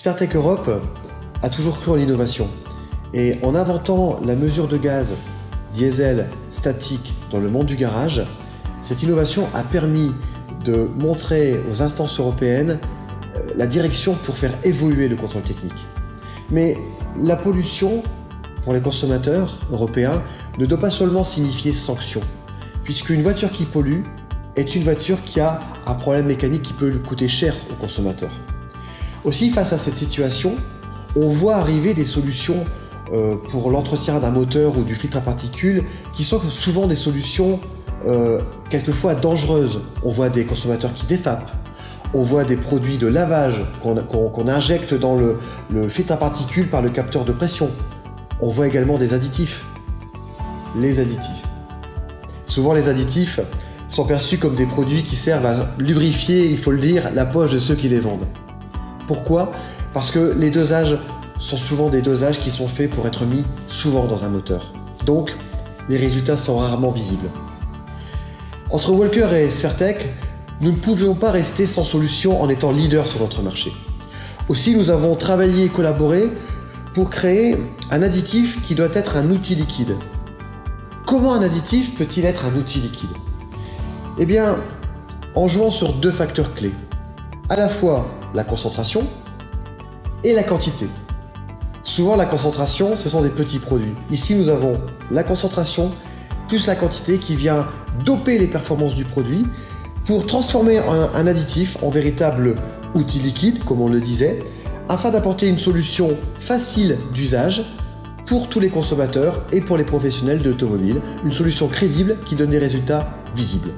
Sfertech Europe a toujours cru en l'innovation et en inventant la mesure de gaz diesel statique dans le monde du garage, cette innovation a permis de montrer aux instances européennes la direction pour faire évoluer le contrôle technique. Mais la pollution pour les consommateurs européens ne doit pas seulement signifier sanction, puisqu'une voiture qui pollue est une voiture qui a un problème mécanique qui peut lui coûter cher aux consommateurs. Aussi, face à cette situation, on voit arriver des solutions pour l'entretien d'un moteur ou du filtre à particules qui sont souvent des solutions quelquefois dangereuses. On voit des consommateurs qui défapent, on voit des produits de lavage qu'on injecte dans le filtre à particules par le capteur de pression. On voit également des additifs. Les additifs. Souvent les additifs sont perçus comme des produits qui servent à lubrifier, il faut le dire, la poche de ceux qui les vendent. Pourquoi ? Parce que les dosages sont souvent des dosages qui sont faits pour être mis souvent dans un moteur. Donc, les résultats sont rarement visibles. Entre Walker et Sfertech, nous ne pouvions pas rester sans solution en étant leader sur notre marché. Aussi, nous avons travaillé et collaboré pour créer un additif qui doit être un outil liquide. Comment un additif peut-il être un outil liquide ? Eh bien, en jouant sur deux facteurs clés. À la fois la concentration et la quantité. Souvent, la concentration, ce sont des petits produits. Ici, nous avons la concentration plus la quantité qui vient doper les performances du produit pour transformer un additif en véritable outil liquide, comme on le disait, afin d'apporter une solution facile d'usage pour tous les consommateurs et pour les professionnels de l'automobile, une solution crédible qui donne des résultats visibles.